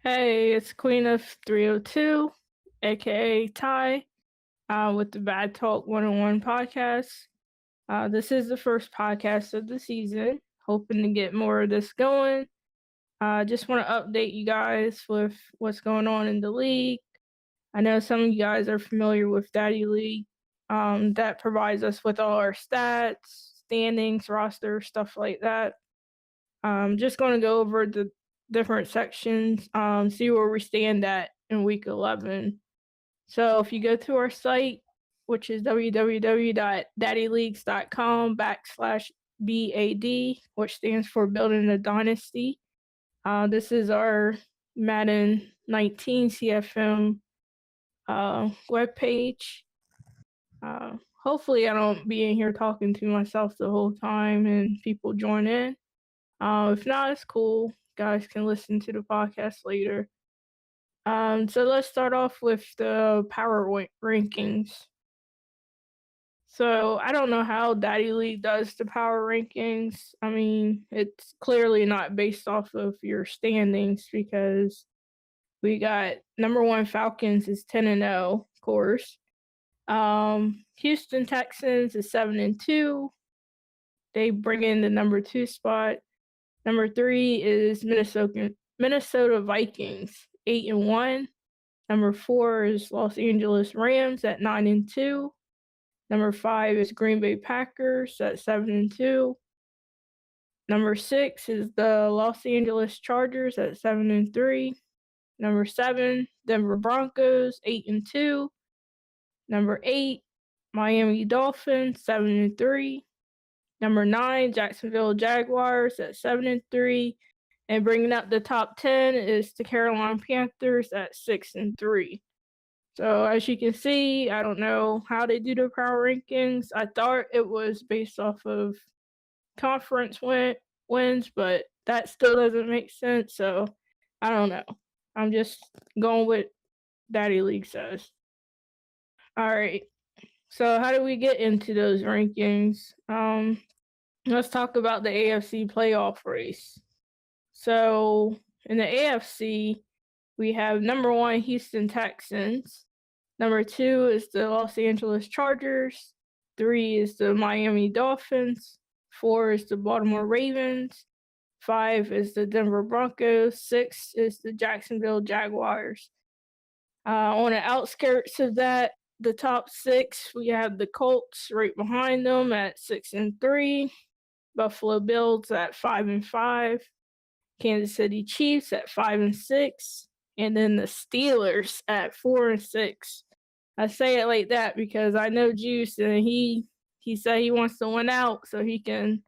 Hey, it's Queen of 302, aka Ty, with the Bad Talk 101 podcast. This is the first podcast of the season. Hoping to get more of this going. Just want to update you guys with what's going on in the league. I know some of you guys are familiar with Daddy League. That provides us with all our stats, standings, roster, stuff like that. Just going to go over the different sections, see where we stand at in week 11. So if you go to our site, which is www.daddyleagues.com/B.A.D, which stands for Building a Dynasty. This is our Madden 19 CFM webpage. Hopefully I don't be in here talking to myself the whole time and people join in. If not, it's cool. Guys can listen to the podcast later. So let's start off with the power rankings. So I don't know how Daddy League does the power rankings. I mean, it's clearly not based off of your standings because we got number one Falcons is 10-0, of course. Houston Texans is 7-2. They bring in the number 2 spot. Number 3 is Minnesota Vikings, 8-1. Number 4 is Los Angeles Rams at 9-2. Number 5 is Green Bay Packers at 7-2. Number 6 is the Los Angeles Chargers at 7-3. Number 7, Denver Broncos, 8-2. Number 8, Miami Dolphins, 7-3. Number 9, Jacksonville Jaguars at 7-3. And bringing up the top 10 is the Carolina Panthers at 6-3. So as you can see, I don't know how they do the power rankings. I thought it was based off of conference wins, but that still doesn't make sense. So I don't know. I'm just going with Daddy League says. All right. So how do we get into those rankings? Let's talk about the AFC playoff race. So in the AFC, we have number 1 Houston Texans. Number 2 is the Los Angeles Chargers. 3 is the Miami Dolphins. 4 is the Baltimore Ravens. 5 is the Denver Broncos. 6 is the Jacksonville Jaguars. On the outskirts of that, the top 6, we have the Colts right behind them at 6-3. Buffalo Bills at 5-5. Kansas City Chiefs at 5-6. And then the Steelers at 4-6. I say it like that because I know Juice, and he said he wants to win out so he can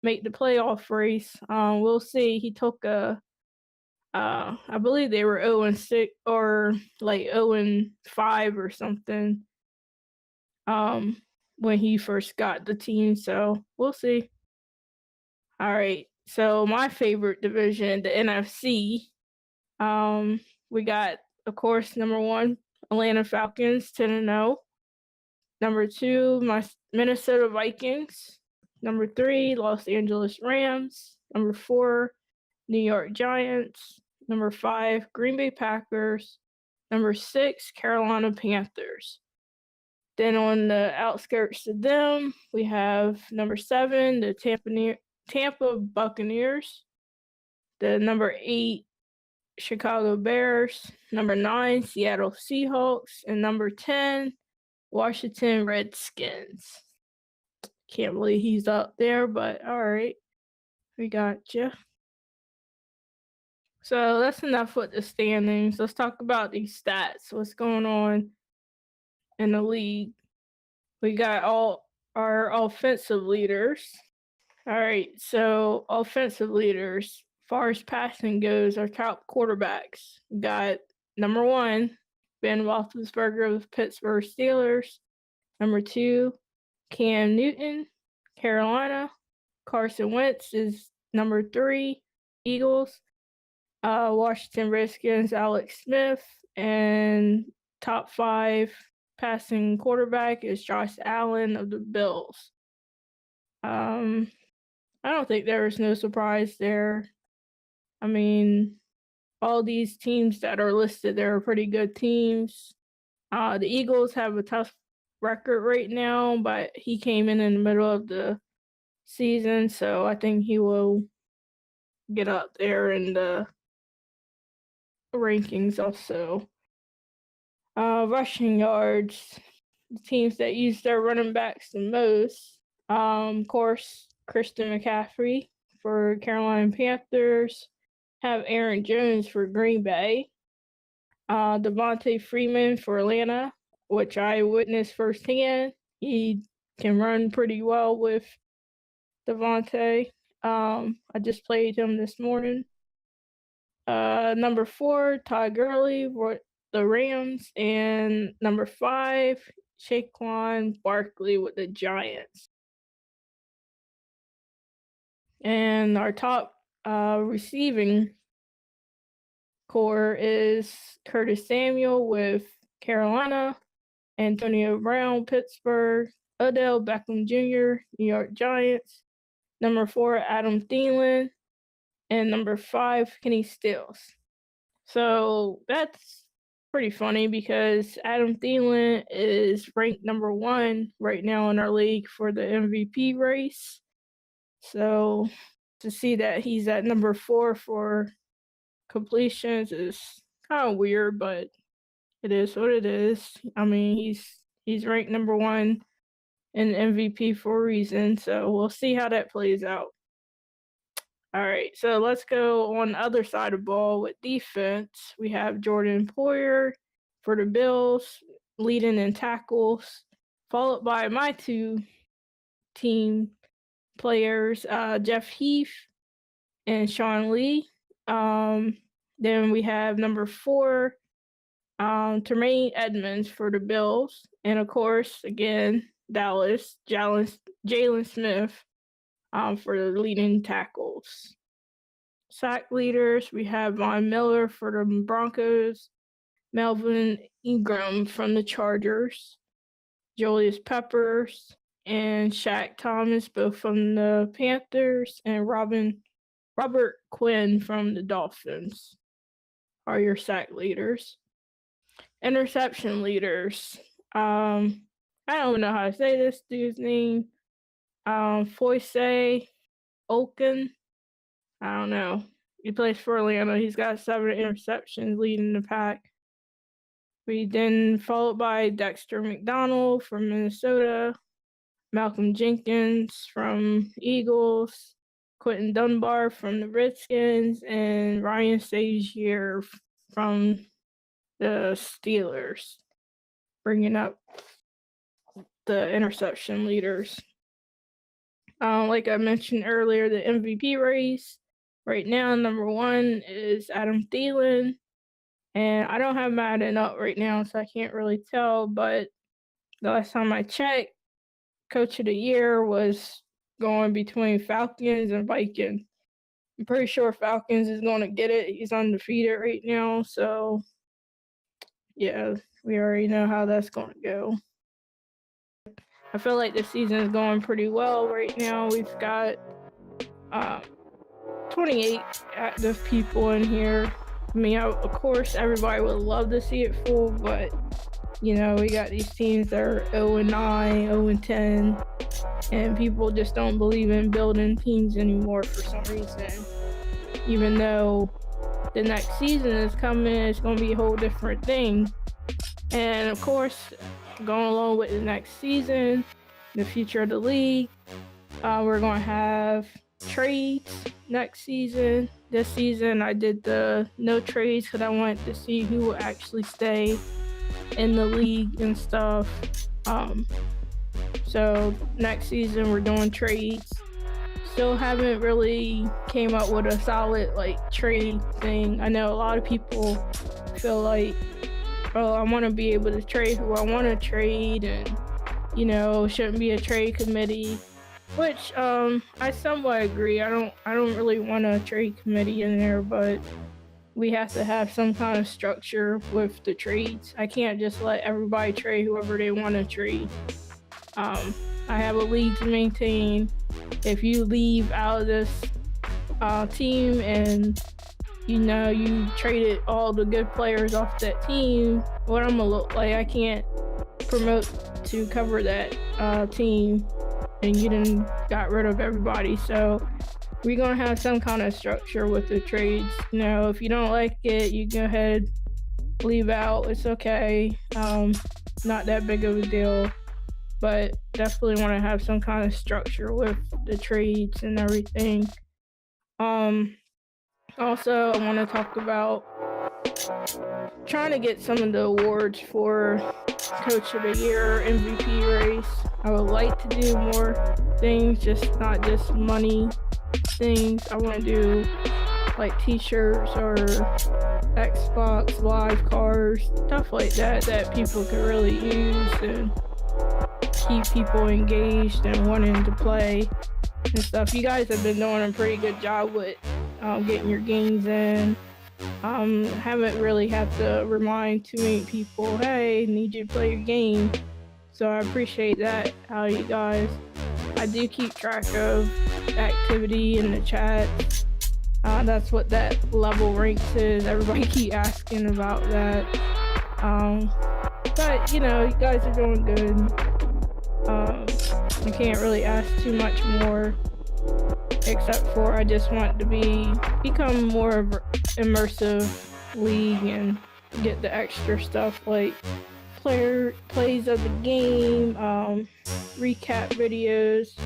make the playoff race. We'll see. He took I believe they were 0-6 or like 0-5 or something. When he first got the team, so we'll see. All right. So my favorite division, the NFC. We got, of course, number 1, Atlanta Falcons, 10-0. Number 2, my Minnesota Vikings. Number 3, Los Angeles Rams. Number 4, New York Giants. Number 5, Green Bay Packers. Number 6, Carolina Panthers. Then on the outskirts of them, we have number 7, the Tampa Buccaneers. The number 8, Chicago Bears. Number 9, Seattle Seahawks. And number 10, Washington Redskins. Can't believe he's up there, but all right. We got you. So that's enough with the standings. Let's talk about these stats. What's going on in the league? We got all our offensive leaders. All right, so offensive leaders, far as passing goes, our top quarterbacks. We got number 1, Ben Roethlisberger of the Pittsburgh Steelers. Number 2, Cam Newton, Carolina. Carson Wentz is number 3, Eagles. Washington Redskins, Alex Smith. And top 5 passing quarterback is Josh Allen of the Bills. I don't think there was no surprise there. I mean, all these teams that are listed, they're pretty good teams. The Eagles have a tough record right now, but he came in the middle of the season, so I think he will get up there in the rankings also. Rushing yards, the teams that use their running backs the most. Of course, Christian McCaffrey for Carolina Panthers. Have Aaron Jones for Green Bay. Devontae Freeman for Atlanta, which I witnessed firsthand. He can run pretty well with Devontae. I just played him this morning. Number 4, Todd Gurley for the Rams, and number 5, Saquon Barkley with the Giants. And our top receiving core is Curtis Samuel with Carolina, Antonio Brown, Pittsburgh, Odell Beckham Jr., New York Giants, number 4, Adam Thielen, and number 5, Kenny Stills. So that's pretty funny because Adam Thielen is ranked number 1 right now in our league for the MVP race. So to see that he's at number 4 for completions is kind of weird, but it is what it is. I mean, he's ranked number 1 in MVP for a reason, so we'll see how that plays out. All right, so let's go on the other side of the ball with defense. We have Jordan Poyer for the Bills, leading in tackles, followed by my 2 team players, Jeff Heath and Sean Lee. Then we have number 4, Tremaine Edmonds for the Bills. And of course, again, Dallas, Jalen Smith for the leading tackles. Sack leaders, we have Von Miller for the Broncos, Melvin Ingram from the Chargers, Julius Peppers, and Shaq Thomas, both from the Panthers, and Robert Quinn from the Dolphins are your sack leaders. Interception leaders. I don't know how to say this dude's name. Foyce Olken. I don't know. He plays for Atlanta. He's got 7 interceptions leading the pack. We then followed by Dexter McDonald from Minnesota, Malcolm Jenkins from Eagles, Quentin Dunbar from the Redskins, and Ryan Shazier from the Steelers, bringing up the interception leaders. Like I mentioned earlier, the MVP race, right now, number 1 is Adam Thielen, and I don't have Madden up right now, so I can't really tell, but the last time I checked, Coach of the Year was going between Falcons and Vikings. I'm pretty sure Falcons is going to get it. He's undefeated right now, so yeah, we already know how that's going to go. I feel like the season is going pretty well right now. We've got 28 active people in here. I mean, of course, everybody would love to see it full, but, you know, we got these teams that are 0-9, 0-10, and people just don't believe in building teams anymore for some reason. Even though the next season is coming, it's going to be a whole different thing. And, of course, going along with the next season, the future of the league, we're going to have trades next season. This season, I did the no trades because I wanted to see who will actually stay in the league and stuff. So next season, we're doing trades. Still haven't really came up with a solid trade thing. I know a lot of people feel like, oh, I want to be able to trade who I want to trade, and shouldn't be a trade committee, which I somewhat agree. I don't really want a trade committee in there, but we have to have some kind of structure with the trades. I can't just let everybody trade whoever they want to trade. I have a league to maintain. If you leave out of this team and you traded all the good players off that team, what I'm gonna look like? I can't promote to cover that team, and you done got rid of everybody. So we're gonna have some kind of structure with the trades. If you don't like it, you go ahead, leave out. It's okay. Not that big of a deal, but definitely want to have some kind of structure with the trades and everything. Also, I want to talk about trying to get some of the awards for Coach of the Year, MVP race. I would like to do more things, not just money things. I want to do like t-shirts or Xbox Live cars, stuff like that people could really use and keep people engaged and wanting to play and stuff. You guys have been doing a pretty good job with getting your games in. Haven't really had to remind too many people, hey, need you to play your game. So I appreciate that, you guys. I do keep track of activity in the chat. That's what that level ranks is. Everybody keep asking about that. But you guys are doing good. I can't really ask too much more, except for I just want to become more of immersive league and get the extra stuff like plays of the game, recap videos.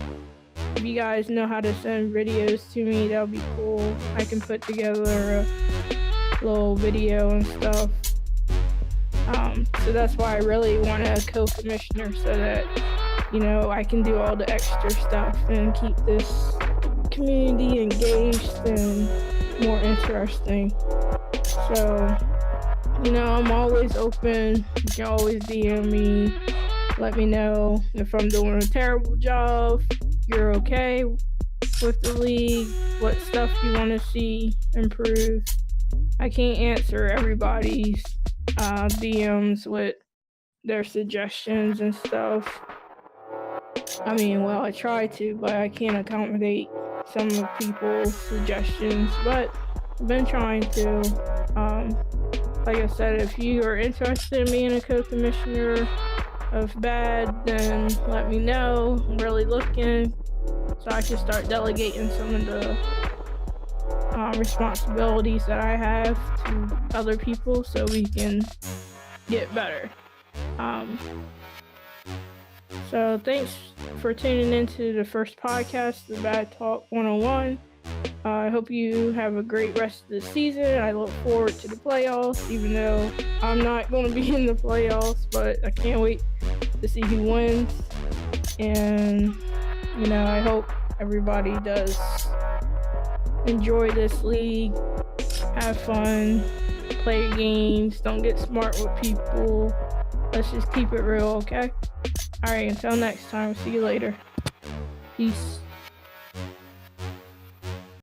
If you guys know how to send videos to me, that would be cool. I can put together a little video and stuff. So that's why I really want a co-commissioner, so that I can do all the extra stuff and keep this community engaged and more interesting. So I'm always open. You can always DM me, let me know if I'm doing a terrible job, you're okay with the league, what stuff you want to see improve. I can't answer everybody's DMs with their suggestions and stuff. I try to, but I can't accommodate some of people's suggestions, but I've been trying to. Like I said, if you are interested in being a co-commissioner of B.A.D, then let me know. I'm really looking, so I can start delegating some of the responsibilities that I have to other people, so we can get better. So thanks for tuning into the first podcast, the B.A.D Talk 101. I hope you have a great rest of the season. I look forward to the playoffs, even though I'm not going to be in the playoffs, but I can't wait to see who wins. And, I hope everybody does enjoy this league, have fun, play games, don't get smart with people. Let's just keep it real, okay? All right, until next time, see you later. Peace.